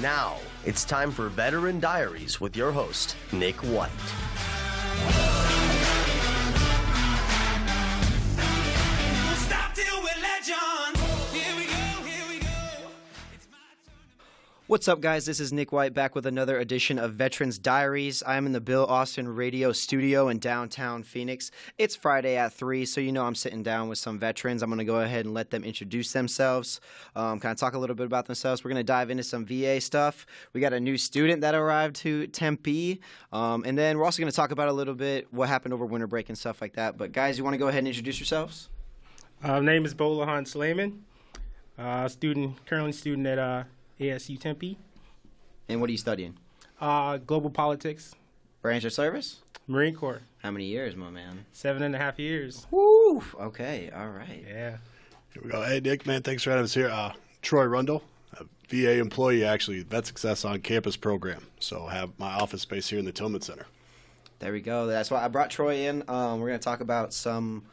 Now, it's time for Veteran Diaries with your host, Nick White. What's up, guys? This is Nick White back with another edition of Veterans Diaries. I'm in the Bill Austin Radio Studio in downtown Phoenix. It's Friday at 3, so you know I'm sitting down with some veterans. I'm going to go ahead and let them introduce themselves, kind of talk a little bit about themselves. We're going to dive into some VA stuff. We got a new student that arrived to Tempe, and then we're also going to talk about a little bit what happened over winter break and stuff like that. But guys, you want to go ahead and introduce yourselves? Name is Bolahan Slayman, currently student at ASU Tempe. And what are you studying? Global politics. Branch of service? Marine Corps. How many years, my man? 7.5 years. Woo! Okay, all right. Yeah. Here we go. Hey, Nick, man, thanks for having us here. Troy Rundle, a VA employee, actually, Vet Success on Campus program. So I have my office space here in the Tillman Center. There we go. That's why I brought Troy in. We're going to talk about some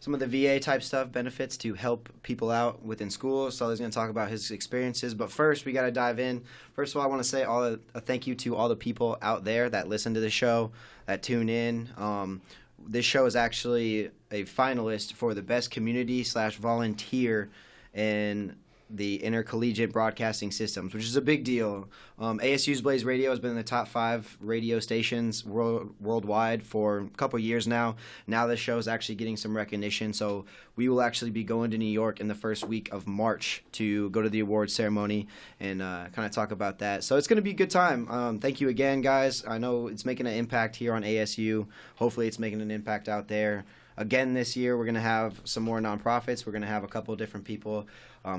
of the VA type stuff, benefits to help people out within school. Sully's going to talk about his experiences. But first, we got to dive in. First of all, I want to say a thank you to all the people out there that listen to the show, that tune in. This show is actually a finalist for the best community/volunteer in the intercollegiate broadcasting systems, which is a big deal. ASU's Blaze Radio has been in the top 5 radio stations worldwide for a couple years now. Now this show is actually getting some recognition, so we will actually be going to New York in the first week of March to go to the awards ceremony and kind of talk about that. So it's going to be a good time. Thank you again, guys. I know it's making an impact here on ASU. Hopefully it's making an impact out there. Again, this year, we're going to have some more nonprofits. We're going to have a couple of different people.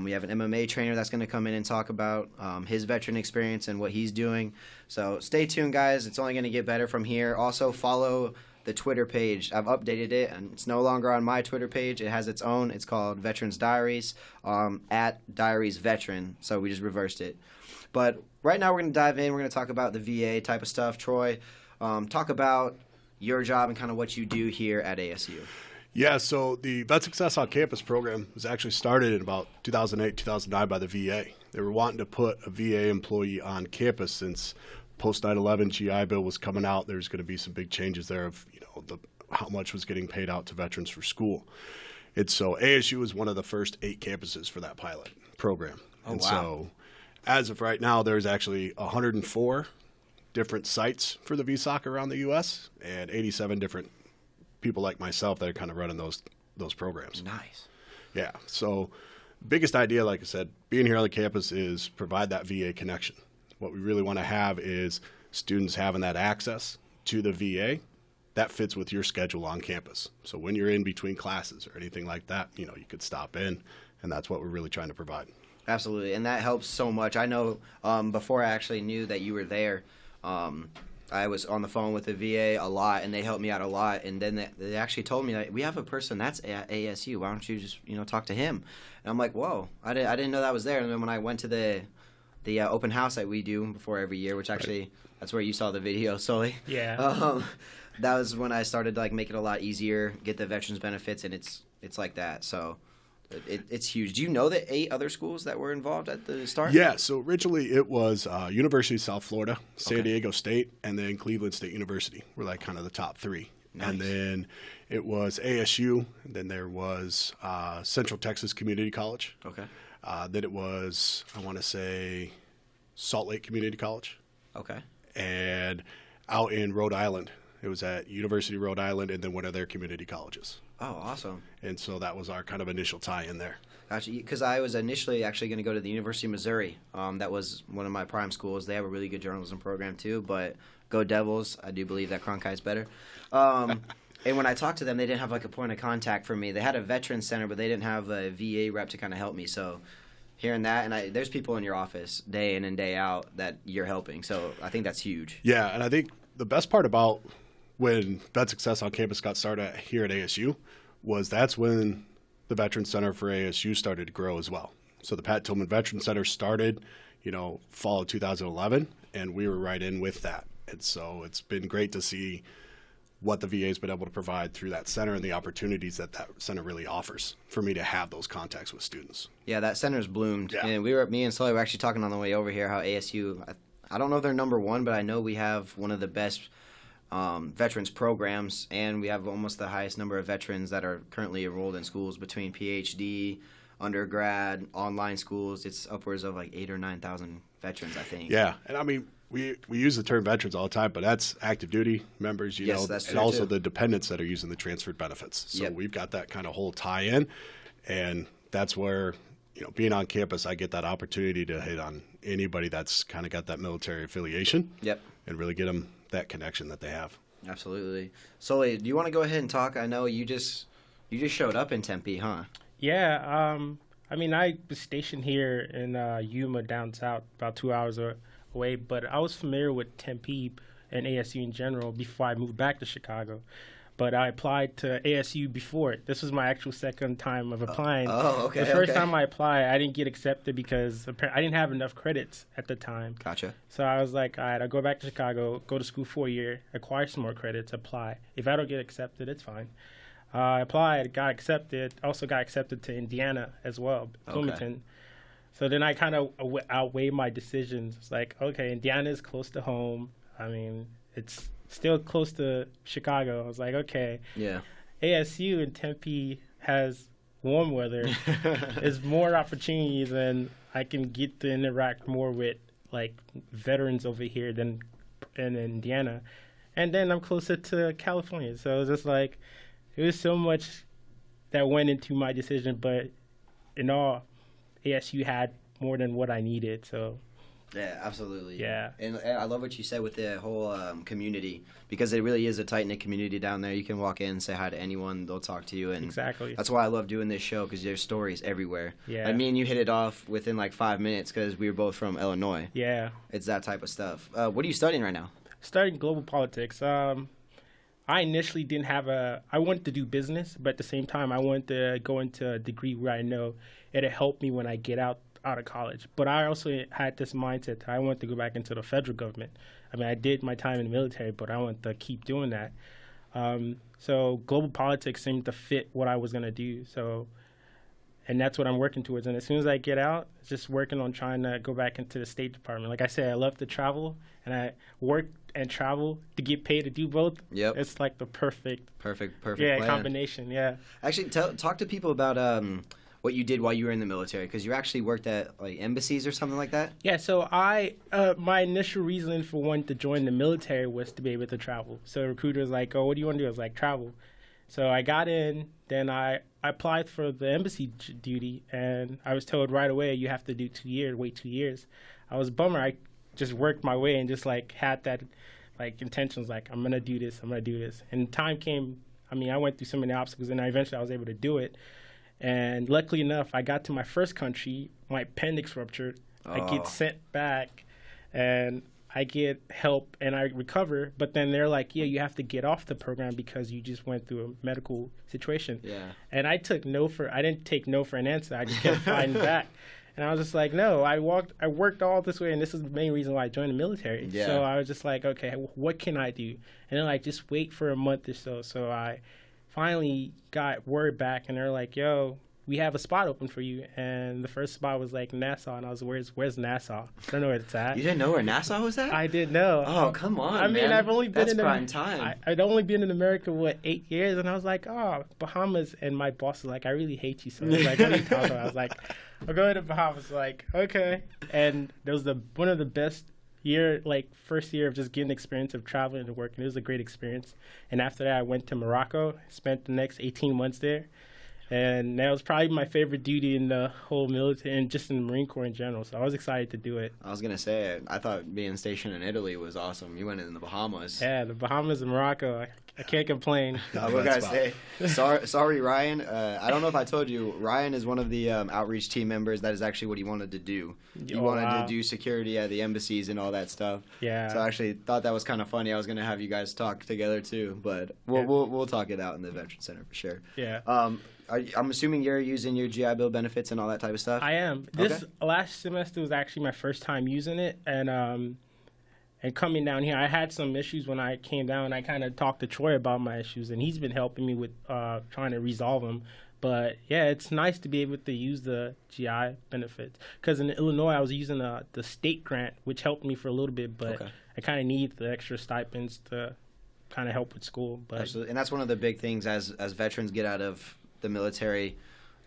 We have an MMA trainer that's going to come in and talk about his veteran experience and what he's doing. So stay tuned, guys. It's only going to get better from here. Also, follow the Twitter page. I've updated it, and it's no longer on my Twitter page. It has its own. It's called Veterans Diaries, at Diaries Veteran. So we just reversed it. But right now, we're going to dive in. We're going to talk about the VA type of stuff. Troy, talk about your job and kind of what you do here at ASU. Yeah, so the Vet Success on Campus program was actually started in about 2008, 2009 by the VA. They were wanting to put a VA employee on campus since post 9/11 GI Bill was coming out. There's going to be some big changes there of how much was getting paid out to veterans for school. And so ASU was one of the first 8 campuses for that pilot program. Oh, and wow. So as of right now, there's actually 104 different sites for the VSOC around the U.S. and 87 different people like myself that are kind of running those programs. Nice. Yeah. So biggest idea, like I said, being here on the campus is provide that VA connection. What we really want to have is students having that access to the VA that fits with your schedule on campus. So when you're in between classes or anything like that, you could stop in, and that's what we're really trying to provide. Absolutely, and that helps so much. I know before I actually knew that you were there, I was on the phone with the VA a lot, and they helped me out a lot. And then they actually told me that we have a person that's at ASU. Why don't you just talk to him? And I'm like, whoa, I didn't know that was there. And then when I went to the open house that we do before every year, which actually that's where you saw the video, Sully. Yeah. That was when I started to make it a lot easier, get the veterans benefits, and it's like that. So it's huge. Do you know the 8 other schools that were involved at the start? Yeah, so originally it was University of South Florida, San Okay. Diego State, and then Cleveland State University were kind of the top 3. Nice. And then it was ASU, and then there was Central Texas Community College. Okay. Then it was, I want to say, Salt Lake Community College. Okay. And out in Rhode Island, it was at University of Rhode Island and then one of their community colleges. Oh, awesome. And so that was our kind of initial tie-in there. Gotcha. Because I was initially actually going to go to the University of Missouri. That was one of my prime schools. They have a really good journalism program too, but go Devils. I do believe that Cronkite's better. And when I talked to them, they didn't have a point of contact for me. They had a veterans center, but they didn't have a VA rep to kind of help me. So hearing that, and there's people in your office day in and day out that you're helping. So I think that's huge. Yeah, and I think the best part about when Vet Success on Campus got started here at ASU was that's when the Veterans Center for ASU started to grow as well. So the Pat Tillman Veterans Center started, fall of 2011, and we were right in with that. And so it's been great to see what the VA has been able to provide through that center and the opportunities that that center really offers for me to have those contacts with students. Yeah, that center's bloomed. Yeah. And me and Sully were actually talking on the way over here how ASU, I don't know if they're number one, but I know we have one of the best veterans programs, and we have almost the highest number of veterans that are currently enrolled in schools between PhD, undergrad, online schools. It's upwards of like 8,000 or 9,000 veterans, I think. Yeah, and I mean, we use the term veterans all the time, but that's active duty members, you Yes, know, that's and true, also too. the dependents that are using the transferred benefits. So Yep. we've got that kind of whole tie-in, and that's where, you know, being on campus, I get that opportunity to hit on anybody that's kind of got that military affiliation. Yep. And really get them that connection that they have. Absolutely. Sully, do you want to go ahead and talk? I know you just showed up in Tempe, huh? Yeah. I mean, I was stationed here in Yuma, down south, about 2 hours away, but I was familiar with Tempe and ASU in general before I moved back to Chicago. But I applied to ASU before it. This was my actual second time of applying. Okay. The first okay. time I applied, I didn't get accepted because I didn't have enough credits at the time. Gotcha. So I was like, all right, I'll go back to Chicago, go to school for a year, acquire some more credits, apply. If I don't get accepted, it's fine. I applied, got accepted, also got accepted to Indiana as well, Bloomington. So then I kind of outweighed my decisions. It's like, okay, Indiana is close to home. I mean, it's still close to Chicago. I was like, okay. Yeah. ASU in Tempe has warm weather. There's more opportunities, and I can get to interact more with like veterans over here than in Indiana. And then I'm closer to California. So it was just like, it was so much that went into my decision, but in all, ASU had more than what I needed. So Yeah, absolutely. Yeah. And I love what you said with the whole community, because it really is a tight-knit community down there. You can walk in and say hi to anyone. They'll talk to you. And Exactly. That's why I love doing this show, because there's stories everywhere. Yeah. And me and you hit it off within like 5 minutes because we were both from Illinois. yeah. It's that type of stuff. What are you studying right now? Studying global politics. I initially didn't have I wanted to do business, but at the same time, I wanted to go into a degree where I know it'll help me when I get out of college. But I also had this mindset that I wanted to go back into the federal government. I mean, I did my time in the military, but I want to keep doing that. So global politics seemed to fit what I was going to do. So, and that's what I'm working towards. And as soon as I get out, it's just working on trying to go back into the State Department. Like I said, I love to travel, and I work and travel to get paid to do both. Yep. It's like the perfect Perfect plan. combination. Yeah. Actually, talk to people about what you did while you were in the military, because you actually worked at like embassies or something like that. Yeah, so my initial reason for wanting to join the military was to be able to travel. So the recruiter was like, oh, what do you want to do? I was like, travel. So I got in, then I applied for the embassy duty, and I was told right away, you have to do 2 years, wait 2 years. I was a bummer. I just worked my way and just like had that like intentions, like I'm going to do this, I'm going to do this. And time came, I mean, I went through so many obstacles, and eventually I was able to do it. And luckily enough, I got to my first country, my appendix ruptured. I get sent back, and I get help, and I recover. But then they're like, yeah, you have to get off the program because you just went through a medical situation. Yeah. And I didn't take no for an answer. I just kept fighting back. And I was just like, no, I worked all this way, and this is the main reason why I joined the military. Yeah. So I was just like, okay, what can I do? And then like, just wait for a month or so. So I finally got word back, and they're like, yo, we have a spot open for you. And the first spot was like Nassau, and I was, where's Nassau? I don't know where it's at. You didn't know where Nassau was at? I didn't know. Oh, come on, I mean, man. I've only been That's prime time. I'd only been in America, 8 years? And I was like, oh, Bahamas. And my boss was like, I really hate you. So I was like, what are you talking about? I was like, I'll go to Bahamas. Like, okay. And there was one of the best first year of just getting experience of traveling and working. It was a great experience. And after that, I went to Morocco, spent the next 18 months there. And that was probably my favorite duty in the whole military and just in the Marine Corps in general. So I was excited to do it. I was going to say, I thought being stationed in Italy was awesome. You went in the Bahamas. Yeah, the Bahamas and Morocco. I can't complain. What can I say? Sorry, Ryan. I don't know if I told you, Ryan is one of the outreach team members. That is actually what he wanted to do. He wanted to do security at the embassies and all that stuff. Yeah. So I actually thought that was kind of funny. I was going to have you guys talk together too, but we'll talk it out in the Veteran Center for sure. Yeah. I'm assuming you're using your GI Bill benefits and all that type of stuff? I am. This last semester was actually my first time using it, and And coming down here, I had some issues when I came down. I kind of talked to Troy about my issues, and he's been helping me with trying to resolve them. But yeah, it's nice to be able to use the GI benefits. Because in Illinois, I was using the state grant, which helped me for a little bit, but I kind of need the extra stipends to kind of help with school. But absolutely, and that's one of the big things as veterans get out of the military.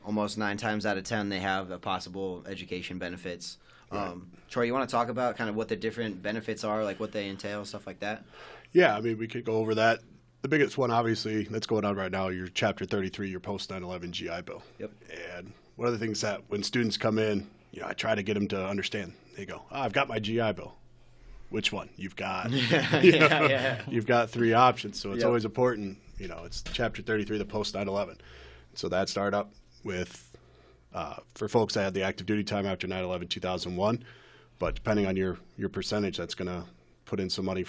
Almost 9 times out of 10, they have a possible education benefits. Right. Troy, you want to talk about kind of what the different benefits are, like what they entail, stuff like that? Yeah, I mean, we could go over that. The biggest one, obviously, that's going on right now, your Chapter 33, your post 9/11 GI Bill. Yep. And one of the things that when students come in, I try to get them to understand. They go, I've got my GI Bill. Which one? You've got you've got 3 options, so it's always important. It's Chapter 33, the post 9/11. So that started up with for folks that had the active duty time after 9/11 2001, but depending on your percentage, that's going to put in some money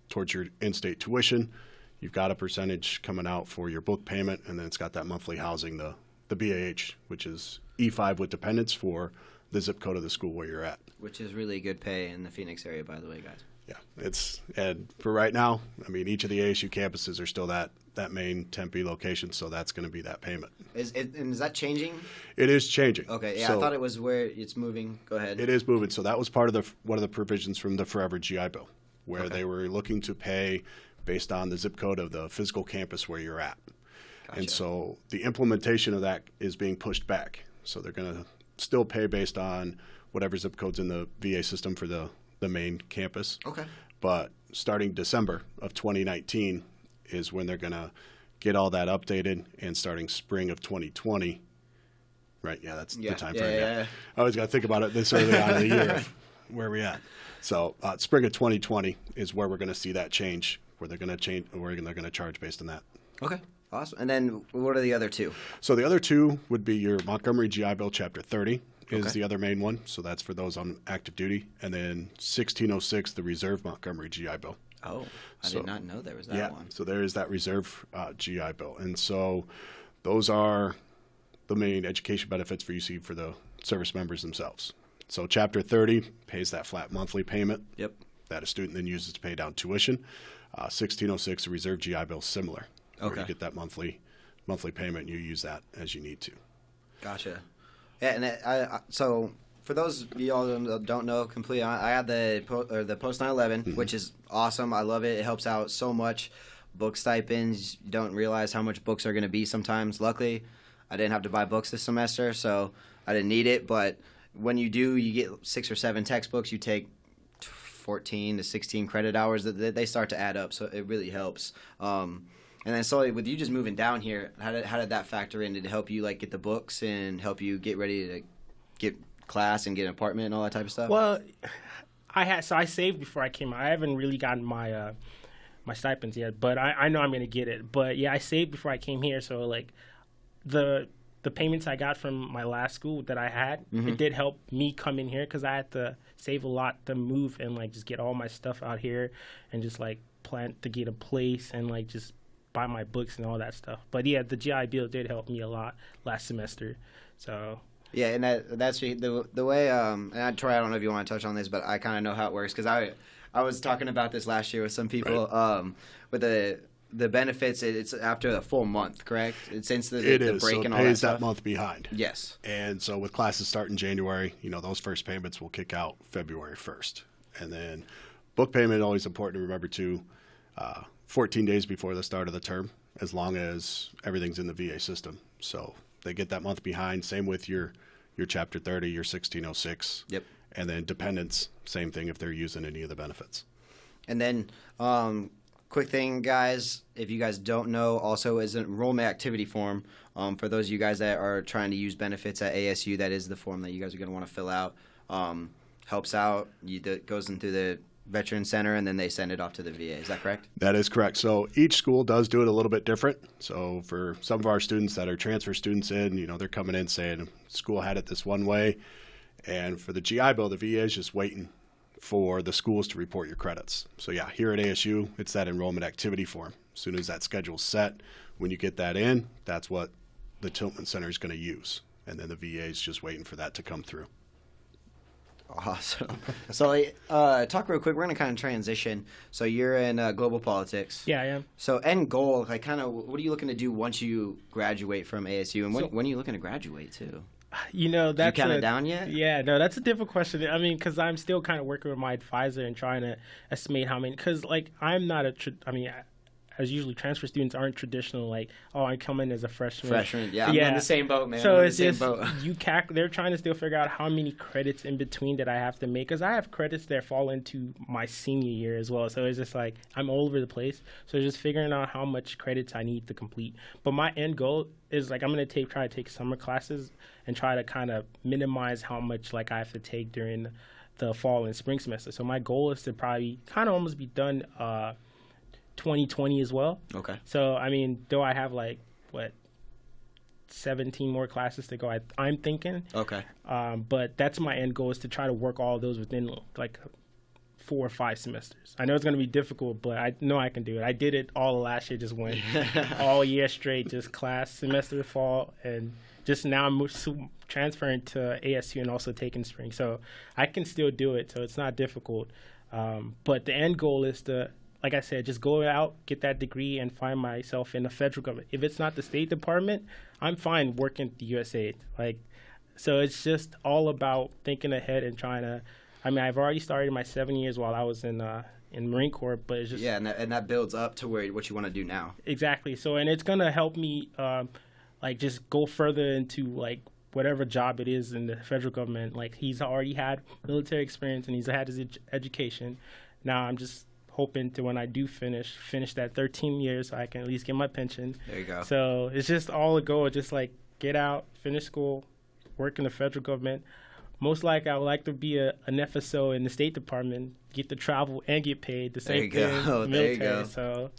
towards your in-state tuition. You've got a percentage coming out for your book payment, and then it's got that monthly housing, the BAH, which is E5 with dependents for the zip code of the school where you're at. Which is really good pay in the Phoenix area, by the way, guys. Yeah, and for right now, I mean, each of the ASU campuses are still that main Tempe location, so that's going to be that payment. And is that changing? It is changing. Okay, yeah, so I thought it was where it's moving. Go ahead. It is moving. So that was part of one of the provisions from the Forever GI Bill, where they were looking to pay based on the zip code of the physical campus where you're at. Gotcha. And so the implementation of that is being pushed back. So they're going to still pay based on whatever zip code's in the VA system for the main campus. Okay. But starting December of 2019 is when they're going to get all that updated, and starting spring of 2020. Right, yeah, that's the time frame. Yeah. I always got to think about it this early on in the year of where we at. So spring of 2020 is where we're going to see that change, where they're going to charge based on that. Okay, awesome. And then what are the other 2? So the other 2 would be your Montgomery GI Bill Chapter 30 is the other main one. So that's for those on active duty. And then 1606, the Reserve Montgomery GI Bill. Oh, I did not know there was that one. So there is that Reserve GI Bill. And so those are the main education benefits for UC for the service members themselves. So Chapter 30 pays that flat monthly payment that a student then uses to pay down tuition. 1606, the Reserve GI Bill, similar. Where you get that monthly payment, and you use that as you need to. Gotcha. Yeah, and so for those of y'all who don't know completely, I had the post 9/11, which is awesome. I love it. It helps out so much. Book stipends. You don't realize how much books are going to be sometimes. Luckily, I didn't have to buy books this semester, so I didn't need it. But when you do, you get 6 or 7 textbooks. You take 14 to 16 credit hours. They start to add up, so it really helps. And then Sully, with you just moving down here, how did that factor in? Did it help you get the books and help you get ready to get class and get an apartment and all that type of stuff? Well, I saved before I came out. I haven't really gotten my my stipends yet, but I know I'm going to get it. But yeah, I saved before I came here, so the payments I got from my last school that I had, it did help me come in here because I had to save a lot to move and just get all my stuff out here and just plan to get a place and just buy my books and all that stuff. But yeah, the GI Bill did help me a lot last semester. So yeah, and that's the way. And Troy, I don't know if you want to touch on this, but I kind of know how it works because I was talking about this last year with some people. Right. With the benefits, it's after a full month, correct? It's since the break and all that stuff. It pays that month behind. Yes. And so with classes starting January, those first payments will kick out February 1st, and then book payment always important to remember too. 14 days before the start of the term, as long as everything's in the VA system. So they get that month behind. Same with your Chapter 30, your 1606. Yep. And then dependents, same thing if they're using any of the benefits. And then quick thing, guys, if you guys don't know, also is an enrollment activity form. For those of you guys that are trying to use benefits at ASU, that is the form that you guys are going to want to fill out. Helps out. That goes into the Veteran Center, and then they send it off to the VA. Is that correct? That is correct. So each school does do it a little bit different. So for some of our students that are transfer students in, they're coming in saying school had it this one way. And for the GI Bill, the VA is just waiting for the schools to report your credits. So yeah, here at ASU, it's that enrollment activity form. As soon as that schedule's set, when you get that in, that's what the Tiltman Center is going to use. And then the VA is just waiting for that to come through. Awesome. So, talk real quick. We're going to kind of transition. So, you're in global politics. Yeah, I am. So, end goal, like, kind of, what are you looking to do once you graduate from ASU? And when are you looking to graduate, too? You know, that's you kind of down yet? Yeah, no, that's a difficult question. I mean, because I'm still kind of working with my advisor and trying to estimate how many. Because, like, I'm not as usually transfer students aren't traditional, like, oh, I come in as a freshman. Yeah, I'm in the same boat, man. So it's just, they're trying to still figure out how many credits in between that I have to make, because I have credits that fall into my senior year as well. So it's just like, I'm all over the place. So it's just figuring out how much credits I need to complete. But my end goal is, like, I'm going to try to take summer classes and try to kind of minimize how much, like, I have to take during the fall and spring semester. So my goal is to probably kind of almost be done 2020 as well. Okay. So, I mean, though I have, like, 17 more classes to go, I'm thinking. Okay. But that's my end goal, is to try to work all of those within, like, 4 or 5 semesters. I know it's going to be difficult, but I know I can do it. I did it all last year, just went all year straight, just class, semester, fall, and just now I'm transferring to ASU and also taking spring. So I can still do it, so it's not difficult. But the end goal is to, like I said, just go out, get that degree, and find myself in the federal government. If it's not the State Department, I'm fine working at the USAID. Like, so it's just all about thinking ahead and trying to. I mean, I've already started my 7 years while I was in Marine Corps, but it's just and that builds up to what you want to do now. Exactly. So, and it's gonna help me, like, just go further into, like, whatever job it is in the federal government. Like, he's already had military experience and he's had his education. Now I'm just hoping to, when I do finish that 13 years, so I can at least get my pension. There you go. So it's just all a goal, just, like, get out, finish school, work in the federal government. Most likely, I would like to be an FSO in the State Department, get to travel and get paid. The same thing in the military. There you go. So,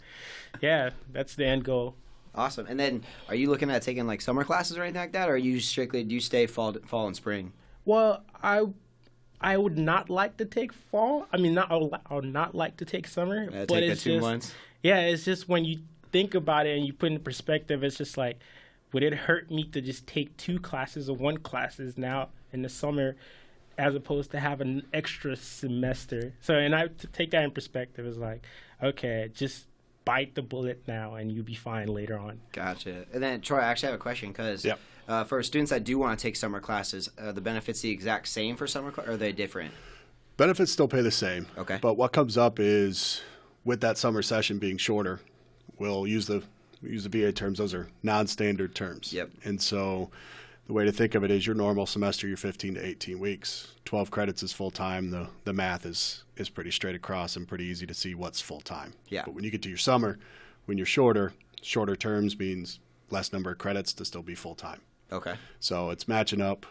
yeah, that's the end goal. Awesome. And then, are you looking at taking, like, summer classes or anything like that, or do you stay fall and spring? Well, I would not like to take fall. I mean, I would not like to take summer. But take it's the 2 months. Yeah, it's just when you think about it and you put it in perspective, it's just like, would it hurt me to just take 2 classes or 1 classes now in the summer, as opposed to have an extra semester? So, and to take that in perspective is like, okay, just bite the bullet now and you'll be fine later on. Gotcha. And then, Troy, I actually have a question, because for students that do want to take summer classes, are the benefits the exact same for summer class, or are they different? Benefits still pay the same. Okay. But what comes up is, with that summer session being shorter, we'll use the VA terms. Those are non-standard terms. Yep. And so the way to think of it is, your normal semester, you're 15 to 18 weeks. 12 credits is full-time. The math is pretty straight across and pretty easy to see what's full-time. Yeah. But when you get to your summer, when you're shorter terms means less number of credits to still be full-time. Okay. So it's matching up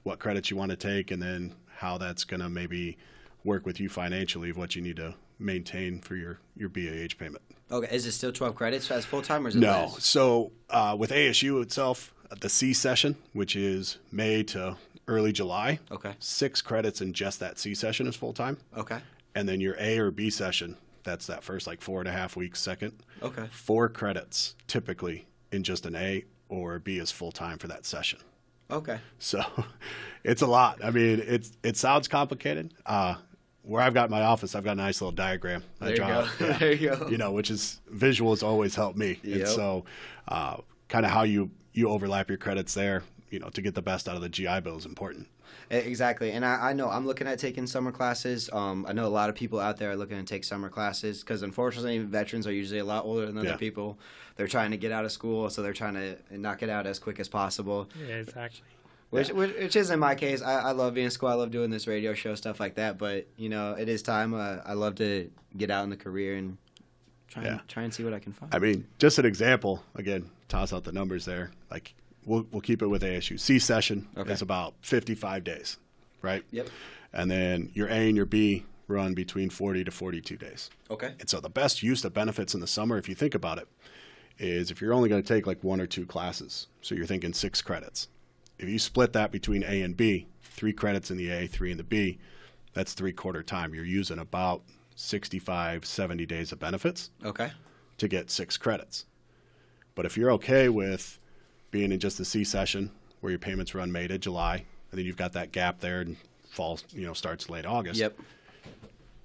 what credits you want to take, and then how that's going to maybe work with you financially of what you need to maintain for your BAH payment. Okay. Is it still 12 credits as full-time, or is it No. less? So with ASU itself, the C session, which is May to early July, 6 credits in just that C session is full-time. Okay. And then your A or B session, that's that first, like, 4.5 weeks second. Okay. 4 credits typically in just an A or a B is full-time for that session. Okay. So it's a lot. I mean, it sounds complicated. Where I've got my office, I've got a nice little diagram. There you go. Yeah, there you go. You know, which is, visuals always help me. Yep. And so kind of how you overlap your credits there, you know, to get the best out of the GI Bill is important. Exactly. And I know I'm looking at taking summer classes. I know a lot of people out there are looking to take summer classes, because unfortunately veterans are usually a lot older than other people. They're trying to get out of school, so they're trying to knock it out as quick as possible. Yeah, exactly. Which is in my case. I love being in school. I love doing this radio show, stuff like that. But, you know, it is time. I love to get out in the career and try and see what I can find. I mean, just an example, again, toss out the numbers there. Like, we'll keep it with ASU. C session is about 55 days, right? Yep. And then your A and your B run between 40 to 42 days. Okay. And so the best use of benefits in the summer, if you think about it, is if you're only going to take like 1 or 2 classes, so you're thinking 6 credits. If you split that between A and B, 3 credits in the A, 3 in the B, that's 3/4 time. You're using about 65, 70 days of benefits to get 6 credits. But if you're okay with being in just the C session, where your payments run May to July, and then you've got that gap there in fall, starts late August. Yep.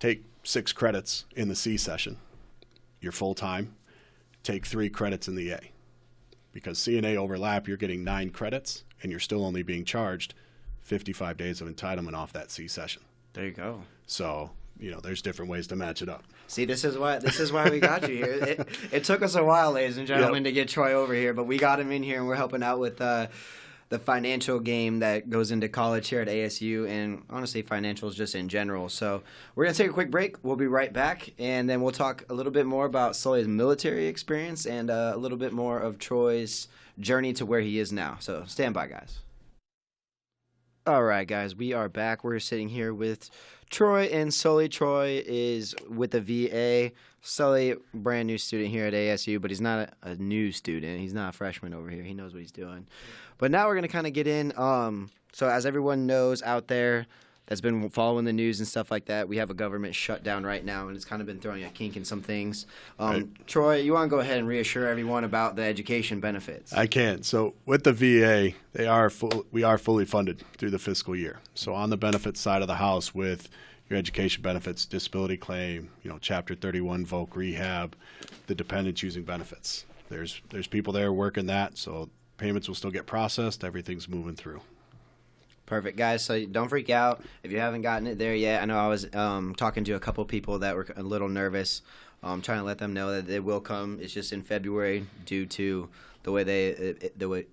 Take 6 credits in the C session. You're full-time. Take 3 credits in the A. Because C and A overlap, you're getting 9 credits, and you're still only being charged 55 days of entitlement off that C session. There you go. So, there's different ways to match it up. See, this is why we got you here. It took us a while, ladies and gentlemen, to get Troy over here, but we got him in here, and we're helping out with the financial game that goes into college here at ASU, and honestly, financials just in general. So we're going to take a quick break. We'll be right back, and then we'll talk a little bit more about Sully's military experience and a little bit more of Troy's journey to where he is now. So stand by, guys. All right, guys, we are back. We're sitting here with Troy and Sully. Troy is with the VA. Sully, brand new student here at ASU, but he's not a new student. He's not a freshman over here. He knows what he's doing. But now we're going to kind of get in. So as everyone knows out there that's been following the news and stuff like that, we have a government shutdown right now, and it's kind of been throwing a kink in some things. Right. Troy, you want to go ahead and reassure everyone about the education benefits? I can. So with the VA, we are fully funded through the fiscal year. So on the benefits side of the house with your education benefits, disability claim, Chapter 31 voc rehab, the dependents using benefits. There's people there working that, so payments will still get processed. Everything's moving through. Perfect, guys. So don't freak out if you haven't gotten it there yet. I know I was talking to a couple people that were a little nervous, trying to let them know that it will come. It's just in February due to the way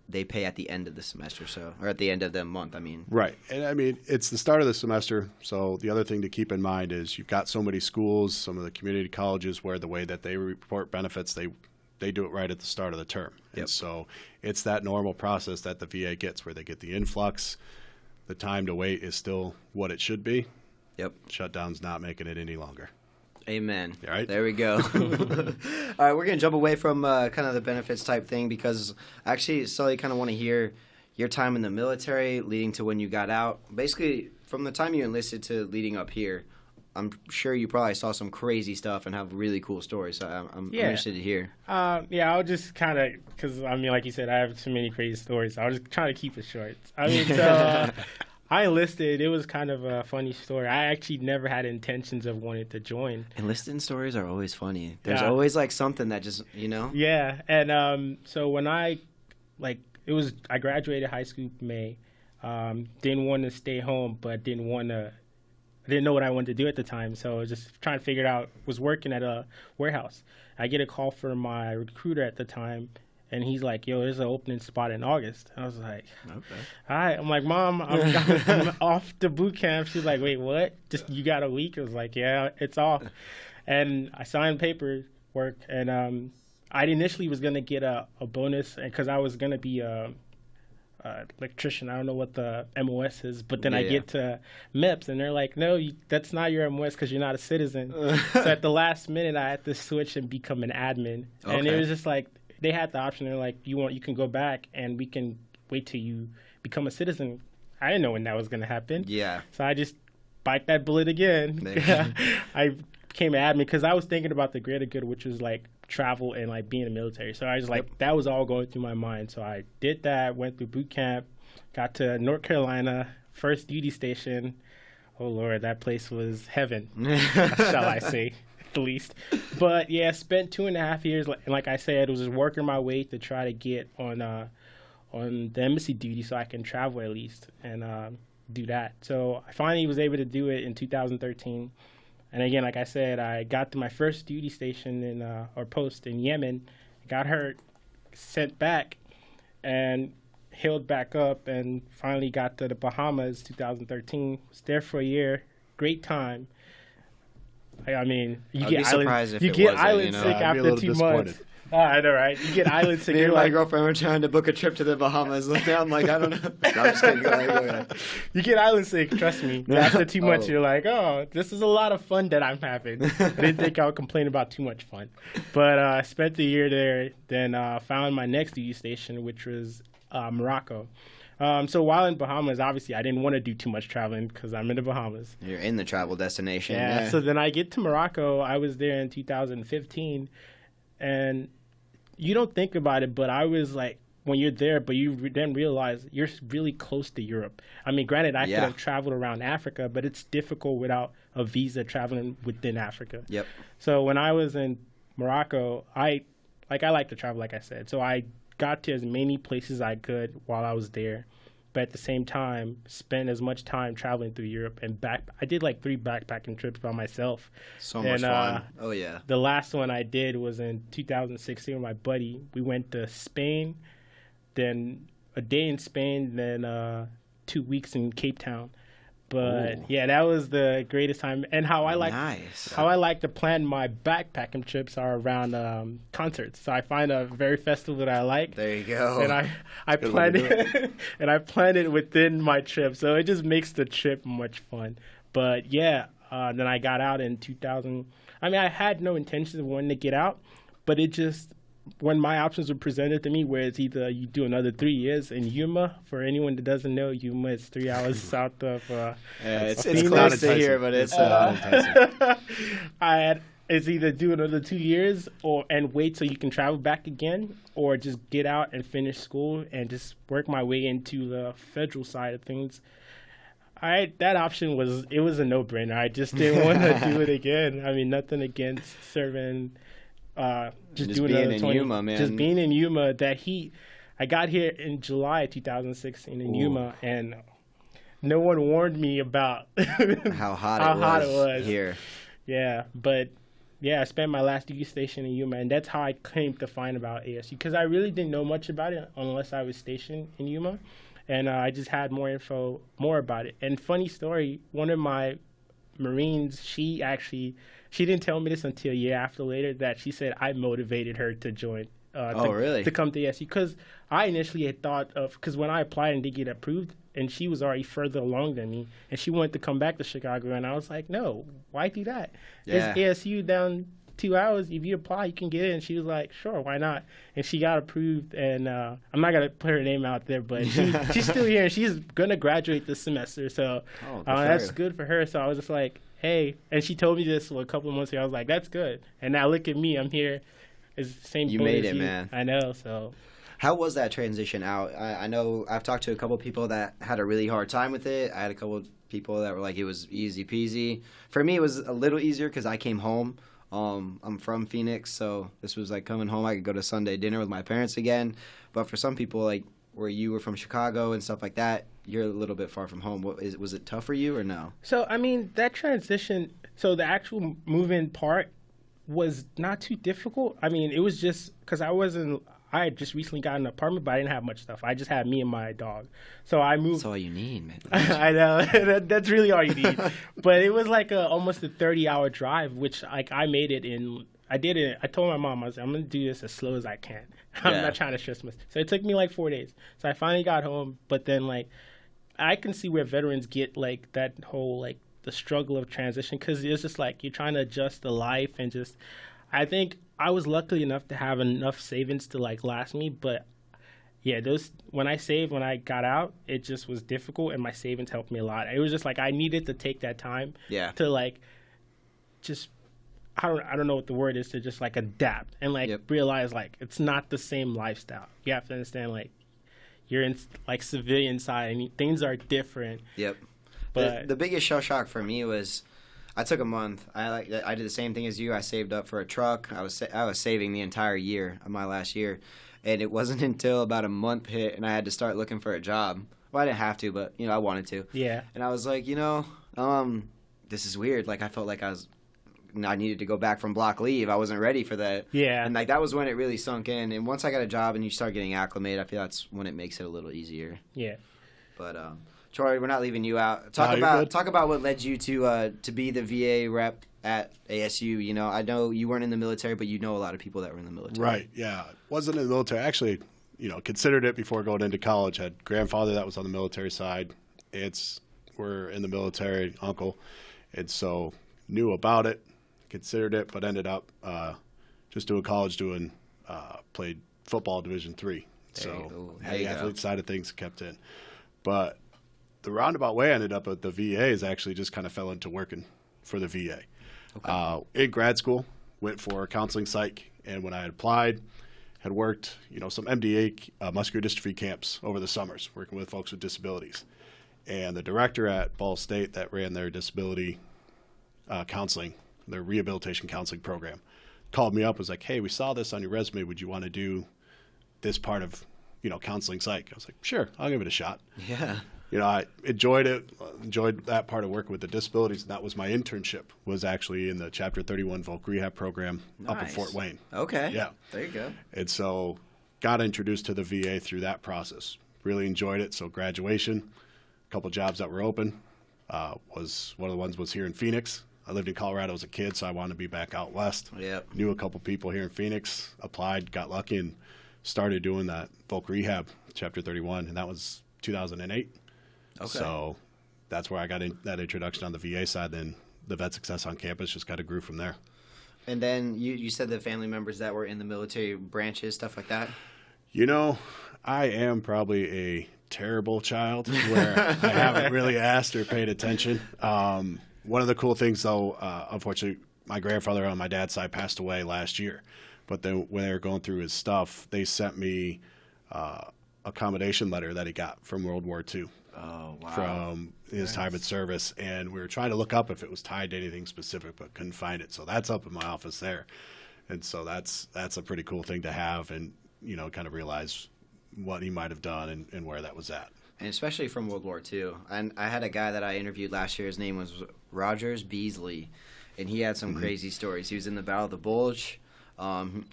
they pay at the end of the semester, or at the end of the month. Right, and it's the start of the semester. So the other thing to keep in mind is you've got so many schools, some of the community colleges, where the way that they report benefits, they do it right at the start of the term. Yep. And so it's that normal process that the VA gets, where they get the influx. The time to wait is still what it should be. Yep. Shutdown's not making it any longer. Amen. All right. There we go. All right, we're going to jump away from kind of the benefits type thing because actually, Sully, kind of want to hear your time in the military leading to when you got out. Basically, from the time you enlisted to leading up here, I'm sure you probably saw some crazy stuff and have really cool stories. So I'm interested to hear. I'll just kind of, because, like you said, I have too many crazy stories. So I'll just try to keep it short. I enlisted. It was kind of a funny story. I actually never had intentions of wanting to join. Enlisting stories are always funny. There's always, something that just, Yeah, and so when I graduated high school in May. Didn't want to stay home, but I didn't know what I wanted to do at the time, so I was just trying to figure it out. Was working at a warehouse. I get a call from my recruiter at the time, and he's like, "Yo, there's an opening spot in August." I was like, "Okay, all right." I'm like, "Mom, I'm off to boot camp." She's like, "Wait, what? Just you got a week?" I was like, "Yeah, it's off." And I signed paperwork, and I initially was gonna get a bonus because I was gonna be electrician. I don't know what the MOS is, but then I get to MIPS and they're like, no, that's not your MOS because you're not a citizen. So at the last minute, I had to switch and become an admin. Okay. And it was just like, they had the option. They're like, you can go back and we can wait till you become a citizen. I didn't know when that was going to happen. Yeah. So I just bite that bullet again. I became an admin because I was thinking about the greater good, which was travel and being in the military. So I was that was all going through my mind. So I did that, went through boot camp, got to North Carolina, first duty station. Oh Lord, that place was heaven, shall I say, at the least. But yeah, spent 2.5 years, and like I said, was just working my way to try to get on the embassy duty so I can travel at least and do that. So I finally was able to do it in 2013. And again, like I said, I got to my first duty station or post in Yemen, got hurt, sent back, and healed back up, and finally got to the Bahamas 2013. Was there for a year. Great time. You get island sick after 2 months. I know, right? You get island sick. Me and my girlfriend were trying to book a trip to the Bahamas. Look down, I don't know. No, I'm just kidding. Go ahead. You get island sick, trust me. After 2 months, you're like, oh, this is a lot of fun that I'm having. I didn't think I would complain about too much fun. But I spent the year there, then found my next duty station, which was Morocco. So while in Bahamas, obviously, I didn't want to do too much traveling because I'm in the Bahamas. You're in the travel destination. Yeah. So then I get to Morocco. I was there in 2015. And you don't think about it, but I was when you're there, but you then realize you're really close to Europe. I mean, granted, I could have traveled around Africa, but it's difficult without a visa traveling within Africa. Yep. So when I was in Morocco, I like to travel, like I said. So I got to as many places I could while I was there, but at the same time, spend as much time traveling through Europe and back. I did like 3 backpacking trips by myself. So much fun. Oh, yeah. The last one I did was in 2016 with my buddy. We went to Spain, then a day in Spain, then 2 weeks in Cape Town. But yeah, that was the greatest time. And how I like to plan my backpacking trips are around concerts. So I find a very festival that I like. There you go. And I plan it and I plan it within my trip. So it just makes the trip much fun. But yeah, then I got out in 2000. I mean, I had no intentions of wanting to get out, but it just, when my options were presented to me, where it's either you do another 3 years in Yuma. For anyone that doesn't know, Yuma is 3 hours south of it's close to here, but it's it's either do another 2 years and wait so you can travel back again, or just get out and finish school and just work my way into the federal side of things. That option was a no-brainer. I just didn't want to do it again. I mean, nothing against serving. Just doing being another in 20, Yuma, man. Just being in Yuma, that heat. I got here in July 2016 in Yuma, and no one warned me about how hot it was here. Yeah, but yeah, I spent my last duty station in Yuma, and that's how I came to find about ASU, because I really didn't know much about it unless I was stationed in Yuma, and I just had more about it. And funny story, one of my Marines, she didn't tell me this until a year after later, that she said I motivated her to join. Really? To come to ASU. Because I initially had thought of, because when I applied and did get approved, and she was already further along than me, and she wanted to come back to Chicago, and I was like, no, why do that? Yeah. There's ASU down 2 hours. If you apply, you can get in. And she was like, sure, why not? And she got approved, and I'm not going to put her name out there, but she's still here, and she's going to graduate this semester. So that's good for her. So I was just like, hey, and she told me this a couple of months ago. I was like, that's good. And now look at me, I'm here. It's the same. You made it, man. I know. So, how was that transition out? I know I've talked to a couple people that had a really hard time with it. I had a couple people that were like, it was easy peasy. For me, it was a little easier because I came home. I'm from Phoenix, so this was like coming home. I could go to Sunday dinner with my parents again. But for some people, like where you were from Chicago and stuff like that, you're a little bit far from home. Was it tough for you or no? So, I mean, that transition, so the actual move-in part was not too difficult. I mean, it was just because I had just recently got an apartment, but I didn't have much stuff. I just had me and my dog. So I moved. That's all you need, man. I know. That's really all you need. But it was like almost a 30-hour drive, which like I made it in. I did it. I told my mom, I was like, I'm going to do this as slow as I can. I'm not trying to stress myself. So it took me like 4 days. So I finally got home, but then like I can see where veterans get like that whole like the struggle of transition, because it's just like you're trying to adjust the life and just, I think I was lucky enough to have enough savings to like last me, but yeah, when I got out, it just was difficult, and my savings helped me a lot. It was just like I needed to take that time to like just I don't know what the word is, to just like adapt and like realize like it's not the same lifestyle. You have to understand like you're in like civilian side and things are different. Yep. But the biggest shell shock for me was I took a month. I did the same thing as you. I saved up for a truck. I was saving the entire year of my last year, and it wasn't until about a month hit and I had to start looking for a job. Well, I didn't have to, but I wanted to. Yeah. And I was like, this is weird. Like I felt like I needed to go back from block leave. I wasn't ready for that. Yeah. And like that was when it really sunk in. And once I got a job and you start getting acclimated, I feel that's when it makes it a little easier. Yeah. But Troy, we're not leaving you out. Talk about what led you to be the VA rep at ASU. I know you weren't in the military, but you know a lot of people that were in the military. Right. Yeah. Wasn't in the military. Actually, considered it before going into college. Had grandfather that was on the military side. We're in the military, uncle, and so knew about it, considered it, but ended up just doing college, played football Division III. So the athlete side of things kept in. But the roundabout way I ended up at the VA is actually just kind of fell into working for the VA. Okay. In grad school, went for counseling psych, and when I had applied, had worked, some MDA, muscular dystrophy camps over the summers, working with folks with disabilities. And the director at Ball State that ran their disability counseling, their rehabilitation counseling program, called me up, was like, hey, we saw this on your resume. Would you want to do this part of, counseling psych? I was like, sure, I'll give it a shot. Yeah. I enjoyed it, enjoyed that part of working with the disabilities. And that was my internship, was actually in the Chapter 31 Voc Rehab program up in Fort Wayne. Okay. Yeah. There you go. And so got introduced to the VA through that process. Really enjoyed it. So graduation, a couple jobs that were open. Was one of the ones was here in Phoenix. I lived in Colorado as a kid, so I wanted to be back out west. Yep. Knew a couple people here in Phoenix, applied, got lucky, and started doing that Voc Rehab Chapter 31, and that was 2008. Okay. So that's where I got that introduction on the VA side. Then the Vet Success on Campus just kind of grew from there. And then you said the family members that were in the military branches, stuff like that? I am probably a terrible child where I haven't really asked or paid attention. One of the cool things, though, unfortunately, my grandfather on my dad's side passed away last year. But then when they were going through his stuff, they sent me a commendation letter that he got from World War II. Oh, wow. From his time in service. And we were trying to look up if it was tied to anything specific, but couldn't find it. So that's up in my office there. And so that's a pretty cool thing to have and, kind of realize what he might have done and where that was at. And especially from World War II. And I had a guy that I interviewed last year. His name was Rogers Beasley. And he had some crazy stories. He was in the Battle of the Bulge.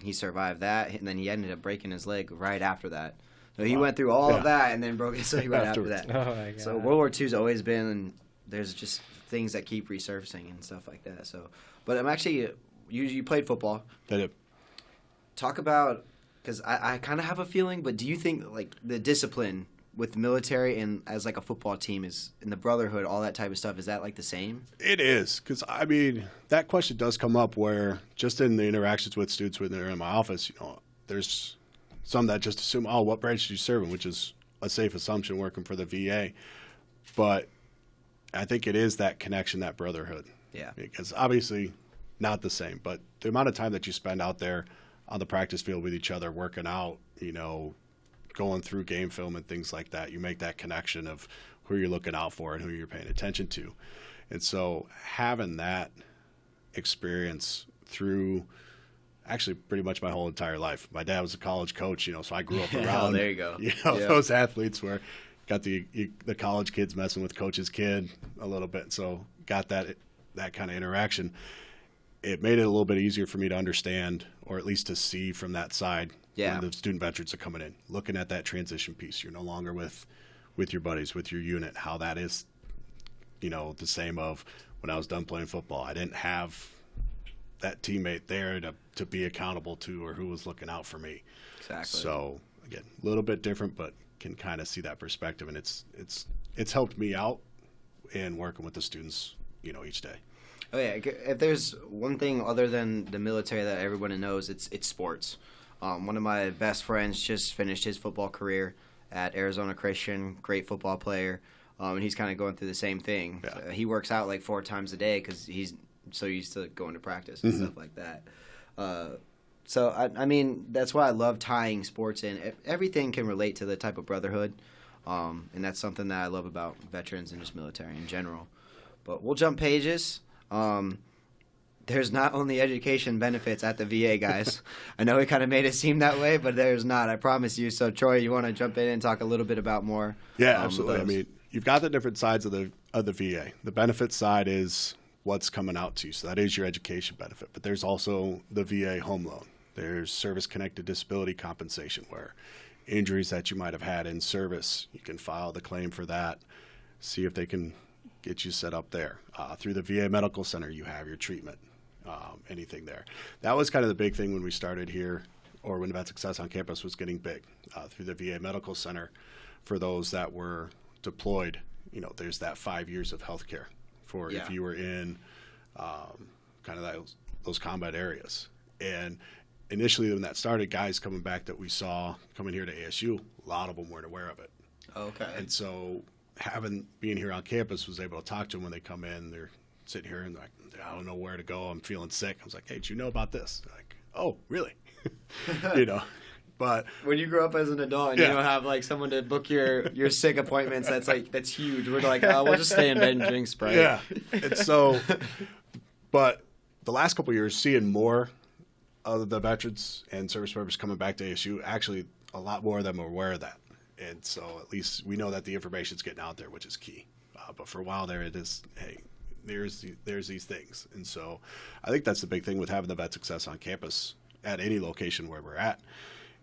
He survived that. And then he ended up breaking his leg right after that. So he went through all of that and then broke his leg right after that. Oh my God. So World War II's always been, and there's just things that keep resurfacing and stuff like that. So, but I'm actually, you played football. I did. Talk about, because I kind of have a feeling, but do you think like the discipline with the military and as like a football team is in the brotherhood, all that type of stuff, is that like the same? It is, because that question does come up where just in the interactions with students when they're in my office, there's some that just assume, oh, what branch did you serve in, which is a safe assumption working for the VA. But I think it is that connection, that brotherhood. Yeah. Because obviously not the same, but the amount of time that you spend out there on the practice field with each other, working out, going through game film and things like that, you make that connection of who you're looking out for and who you're paying attention to. And so having that experience through actually pretty much my whole entire life. My dad was a college coach, so I grew up around there you go. Those athletes where got the college kids messing with coach's kid a little bit. So got that kind of interaction. It made it a little bit easier for me to understand, or at least to see from that side when the student veterans are coming in, looking at that transition piece. You're no longer with your buddies, with your unit, how that is, the same of when I was done playing football. I didn't have that teammate there to be accountable to, or who was looking out for me. Exactly. So again, a little bit different, but can kind of see that perspective, and it's helped me out in working with the students, each day. Oh yeah, if there's one thing other than the military that everyone knows, it's sports. One of my best friends just finished his football career at Arizona Christian, great football player, and he's kind of going through the same thing. Yeah. He works out like 4 times a day because he's so used to going to practice and stuff like that. So, I mean, that's why I love tying sports in. Everything can relate to the type of brotherhood, and that's something that I love about veterans and just military in general. But we'll jump pages. There's not only education benefits at the VA, guys. I know we kind of made it seem that way, but there's not, I promise you. So, Troy, you want to jump in and talk a little bit about more? Yeah, absolutely. You've got the different sides of the VA. The benefit side is what's coming out to you. So that is your education benefit. But there's also the VA home loan. There's service-connected disability compensation, where injuries that you might have had in service, you can file the claim for that, see if they can get you set up there. Through the VA Medical Center, you have your treatment, anything there. That was kind of the big thing when we started here, or when Vet Success on Campus was getting big. Through the VA Medical Center, for those that were deployed, there's that 5 years of health care for if you were in kind of those combat areas. And initially when that started, guys coming back that we saw coming here to ASU, a lot of them weren't aware of it. Okay. And so being here on campus, was able to talk to them when they come in. They're sitting here and they're like, I don't know where to go. I'm feeling sick. I was like, hey, did you know about this? They're like, oh, really? But when you grow up as an adult and you don't have like someone to book your sick appointments, that's huge. We're like, oh, we'll just stay in bed and drink Sprite. Yeah, and so, but the last couple of years, seeing more of the veterans and service members coming back to ASU, actually a lot more of them are aware of that. And so at least we know that the information's getting out there, which is key. But for a while there, it is, hey, there's these things. And so I think that's the big thing with having the Vet Success on campus at any location where we're at,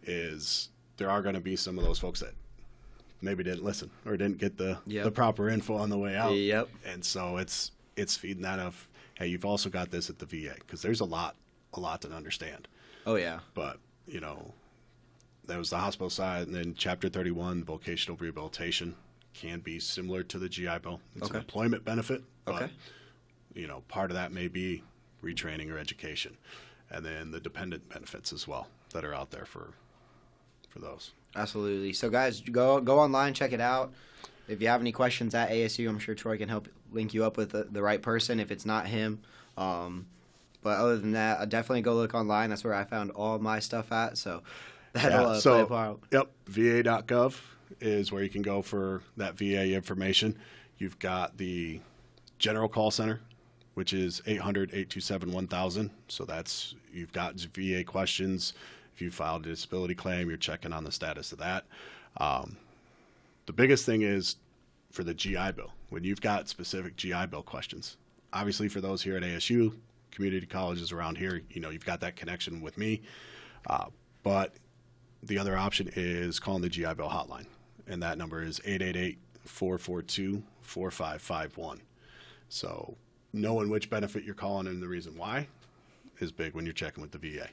is there are going to be some of those folks that maybe didn't listen or didn't get the proper info on the way out. Yep. And so it's feeding that of, hey, you've also got this at the VA, because there's a lot to understand. Oh, yeah. But, that was the hospital side, and then Chapter 31, vocational rehabilitation, can be similar to the GI Bill. It's an employment benefit, but, part of that may be retraining or education. And then the dependent benefits as well that are out there for those. Absolutely. So, guys, go online, check it out. If you have any questions at ASU, I'm sure Troy can help link you up with the right person if it's not him. But other than that, definitely go look online. That's where I found all my stuff at. So that'll play a part. Yep, va.gov is where you can go for that VA information. You've got the general call center, which is 800-827-1000. So you've got VA questions. If you filed a disability claim, you're checking on the status of that. The biggest thing is for the GI Bill, when you've got specific GI Bill questions. Obviously, for those here at ASU, community colleges around here, you've got that connection with me. But the other option is calling the GI Bill hotline, and that number is 888-442-4551. So knowing which benefit you're calling and the reason why is big when you're checking with the VA.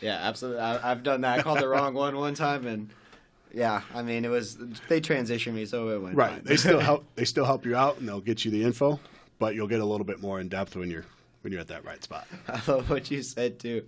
Yeah, absolutely. I've done that. I called the wrong one time, and yeah, I mean, they transitioned me, so it went right. fine. They still help you out, and they'll get you the info, but you'll get a little bit more in depth when you're at that right spot. I love what you said, too,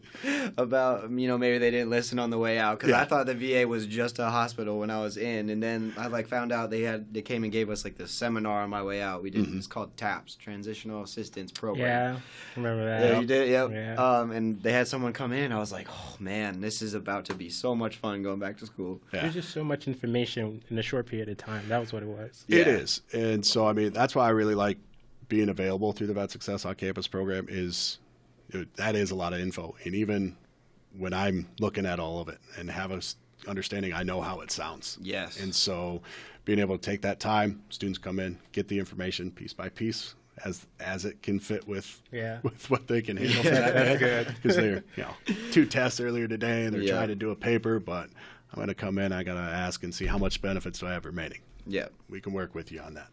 about, maybe they didn't listen on the way out, because I thought the VA was just a hospital when I was in, and then I, found out they came and gave us, this seminar on my way out. We did, it's called TAPS, Transitional Assistance Program. Yeah, remember that. Yeah, you did, yep. Yeah. And they had someone come in, I was like, oh, man, this is about to be so much fun going back to school. Yeah. There's just so much information in a short period of time. That was what it was. It is. And so, that's why I really like being available through the Vet Success on Campus program is that is a lot of info. And even when I'm looking at all of it and have a understanding, I know how it sounds. Yes. And so being able to take that time, students come in, get the information piece by piece as it can fit with what they can handle. Yeah, that's good. Because they're 2 tests earlier today and they're trying to do a paper, but I'm going to come in, I got to ask and see how much benefits do I have remaining. Yeah. We can work with you on that.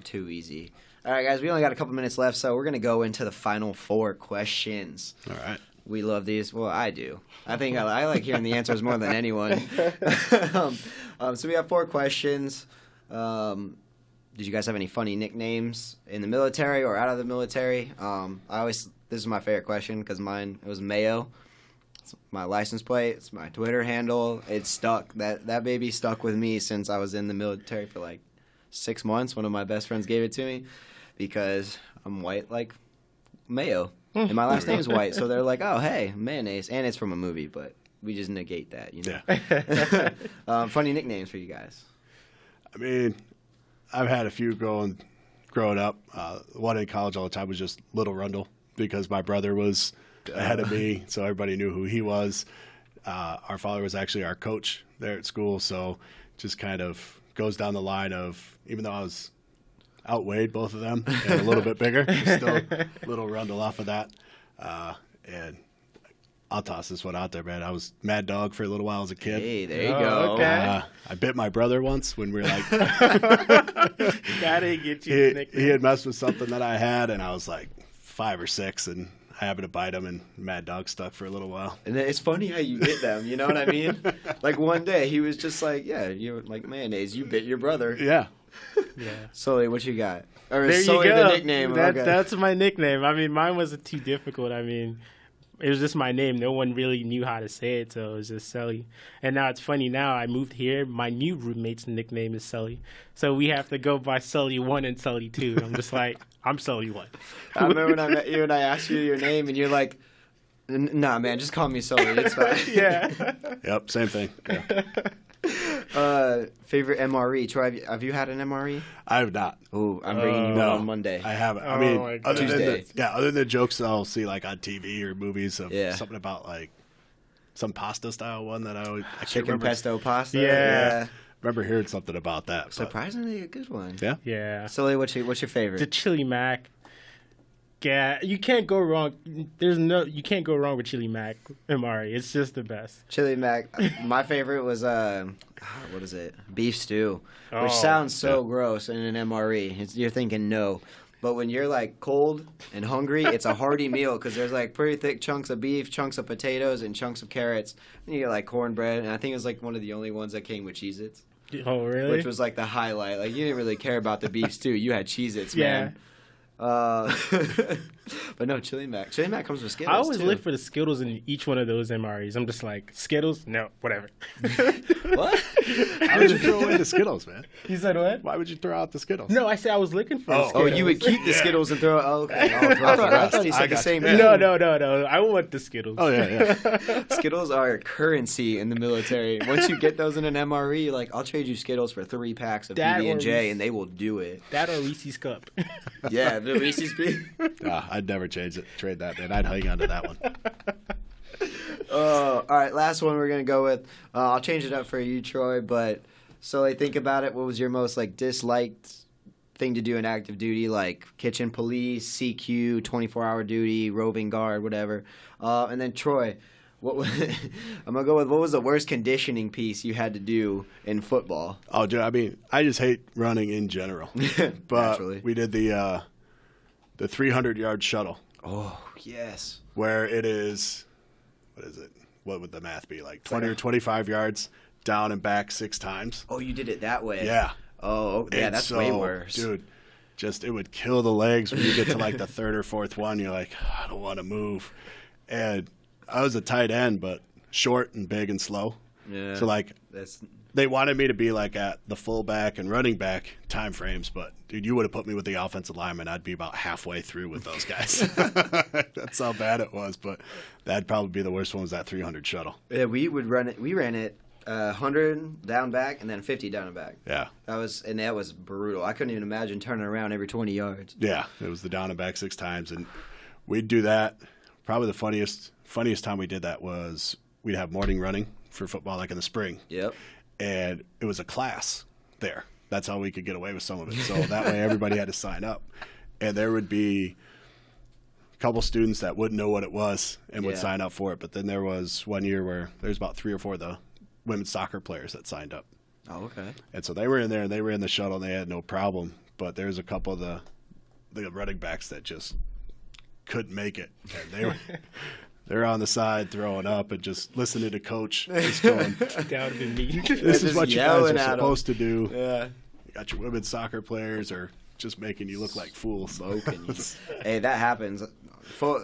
Too easy. All right, guys, we only got a couple minutes left, so we're going to go into the final 4 questions. All right. We love these. Well, I do. I think I like hearing the answers more than anyone. So we have 4 questions. Did you guys have any funny nicknames in the military or out of the military? This is my favorite question because mine, it was Mayo. It's my license plate. It's my Twitter handle. It's stuck. That baby stuck with me since I was in the military for 6 months. One of my best friends gave it to me because I'm white like Mayo. And my last name's white, so they're like, oh, hey, mayonnaise. And it's from a movie, but we just negate that, Yeah. Funny nicknames for you guys. I've had a few growing up. One in college all the time was just Little Rundle because my brother was ahead of me, so everybody knew who he was. Our father was actually our coach there at school, so just kind of goes down the line of, even though I was outweighed both of them and a little bit bigger, still Little Rundle off of that. And I'll toss this one out there, man. I was Mad Dog for a little while as a kid. Hey, there you go. Okay. I bit my brother once when we were Gotta get you the nickname. he had messed with something that I had, and I was 5 or 6, and I happened to bite him, and Mad Dog stuck for a little while. And it's funny how you get them, you know what I mean? One day he was just yeah, you're like mayonnaise, you bit your brother. Yeah. Yeah. Sully, what you got? Or There Sully, you go. the nickname. Okay. That's my nickname. Mine wasn't too difficult. It was just my name. No one really knew how to say it, so it was just Sully. And now it's funny. Now I moved here. My new roommate's nickname is Sully, so we have to go by Sully 1 and Sully 2. I'm just I'm Sully 1. I remember when I met you and I asked you your name, and you're like, Nah, man, just call me Sully. It's fine. Yeah. Yep, same thing. Yeah. Favorite MRE? Troy, have you had an MRE? I have not. Oh, I'm bringing you No, one on Monday. I haven't. I Oh, mean, my God. other than Tuesday. other than the jokes that I'll see like on TV or movies of Yeah. something about like some pasta style one that I can't Chicken remember. pesto pasta. Yeah. Remember hearing something about that. But, Surprisingly, a good one. yeah. Yeah. Sully, what's your favorite? The chili mac. Yeah, you can't go wrong. You can't go wrong with chili mac MRE. It's just the best. Chili mac. My favorite was what is it? Beef stew, which Oh, sounds so gross in an MRE. You're thinking no, but when you're like cold and hungry, it's a hearty meal because there's like pretty thick chunks of beef, chunks of potatoes, and chunks of carrots. And you get like cornbread, and I think it was like one of the only ones that came with Cheez-Its, Oh, really? which was like the highlight. Like you didn't really care about the beef stew, you had Cheez-Its, Yeah. man. But no, chili mac. Chili mac comes with Skittles. I always too. look for the Skittles in each one of those MREs. I'm just like, Skittles? No, whatever. What? Why would you throw away the Skittles, man? You said what? Why would you throw out the Skittles? No, I said I was looking for the Oh, Skittles. You would keep the Skittles and throw it. Oh, okay. I thought he I said the got same you. thing. No. I want the Skittles. Oh yeah. Skittles are currency in the military. Once you get those in an MRE, like I'll trade you Skittles for 3 packs of That PB&J, or- and they will do it. That or Reese's Cup. Yeah, the Reese's Pieces. I'd never trade that, man. I'd hang on to that one. All right, last one we're gonna go with. I'll change it up for you, Troy. But so, like, think about it. What was your most like disliked thing to do in active duty? Like kitchen police, CQ, 24-hour duty, roving guard, whatever. And then Troy, what was, I'm gonna go with what was the worst conditioning piece you had to do in football? Oh, dude, I mean, I just hate running in general. But Naturally. we did the 300-yard shuttle, Oh yes. where it is, what is it? What would the math be? Like 20 or 25 yards down and back 6 times. Oh, you did it that way. Yeah. Oh, yeah, And that's so, way worse. Dude, it would kill the legs when you get to like the 3rd or 4th one. You're like, I don't want to move. And I was a tight end, but short and big and slow. Yeah. So like That's they wanted me to be like at the fullback and running back time frames, but dude, you would have put me with the offensive lineman, I'd be about halfway through with those guys. That's how bad it was. But that'd probably be the worst one, was that 300 shuttle. yeah. We would run it. We ran it 100 down back and then 50 down and back. Yeah. That was brutal. I couldn't even imagine turning around every 20 yards. Yeah. It was the down and back 6 times. And we'd do that. Probably the funniest time we did that was we'd have morning running for football, like in the spring. Yep. And it was a class there. That's how we could get away with some of it. So that way everybody had to sign up. And there would be a couple students that wouldn't know what it was and would Yeah. sign up for it. But then there was one year where there's about 3 or 4 of the women's soccer players that signed up. Oh, okay. And so they were in there and they were in the shuttle and they had no problem. But there's a couple of the running backs that just couldn't make it. And they're on the side throwing up and just listening to coach just going, That would have been me. this is just what you guys yelling are at 'em. supposed to do. Yeah. You got your women's soccer players are just making you look like fools. Hey, that happens.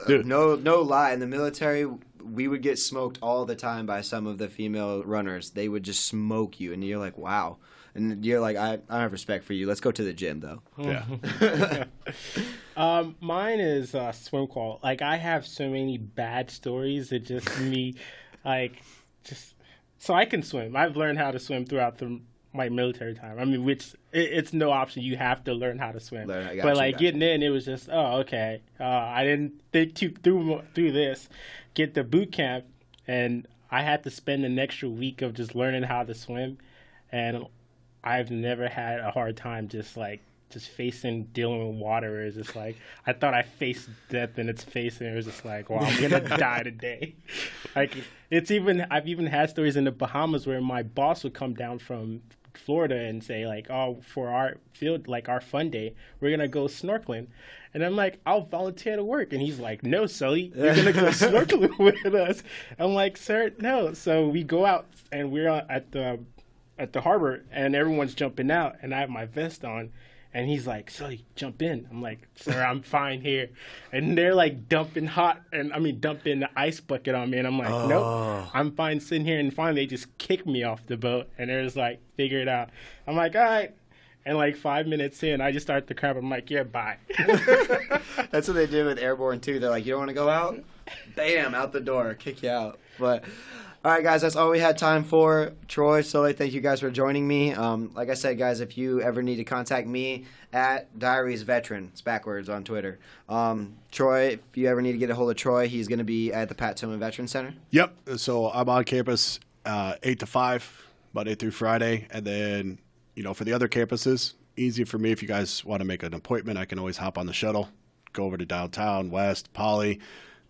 Dude. No lie. In the military, we would get smoked all the time by some of the female runners. They would just smoke you, and you're like, wow. And you're like, I have respect for you. Let's go to the gym, though. Yeah. Mine is swim qual. Like, I have so many bad stories. It just me, like, just so I can swim. I've learned how to swim throughout my military time. I mean, it's no option. You have to learn how to swim. But like getting in, it was just, oh, okay. I didn't think through this. Get to boot camp, and I had to spend an extra week of just learning how to swim, and I've never had a hard time just dealing with water. It's just like, I thought I faced death in its face, and it was just like, wow, I'm gonna die today. Like, I've even had stories in the Bahamas where my boss would come down from Florida and say like, oh, for our field, like our fun day, we're gonna go snorkeling. And I'm like, I'll volunteer to work. And he's like, no, Sully, you're going to go snorkeling with us. I'm like, sir, no. So we go out, and we're at the harbor, and everyone's jumping out, and I have my vest on. And he's like, Sully, jump in. I'm like, sir, I'm fine here. And they're like dumping the ice bucket on me. And I'm like, nope, I'm fine sitting here. And finally, they just kicked me off the boat. And they're just like, figure it out. I'm like, all right. And like 5 minutes in, I just start to crap. I'm like, yeah, bye. That's what they did with Airborne too. They're like, you don't want to go out? Bam, out the door, kick you out. But all right, guys, that's all we had time for. Troy, Sully, thank you guys for joining me. Like I said, guys, if you ever need to contact me at Diaries Veteran, it's backwards on Twitter. Troy, if you ever need to get a hold of Troy, he's going to be at the Pat Tillman Veteran Center. Yep. So I'm on campus 8 to 5, Monday through Friday. And then, for the other campuses, easy for me. If you guys want to make an appointment, I can always hop on the shuttle, go over to downtown, West, Poly,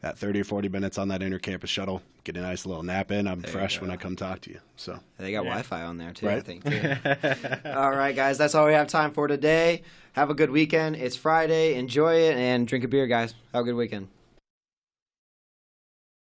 that 30 or 40 minutes on that inter-campus shuttle, get a nice little nap in. I'm fresh when I come talk to you. So they got Wi-Fi on there too, right? I think. Too. All right, guys, that's all we have time for today. Have a good weekend. It's Friday. Enjoy it and drink a beer, guys. Have a good weekend.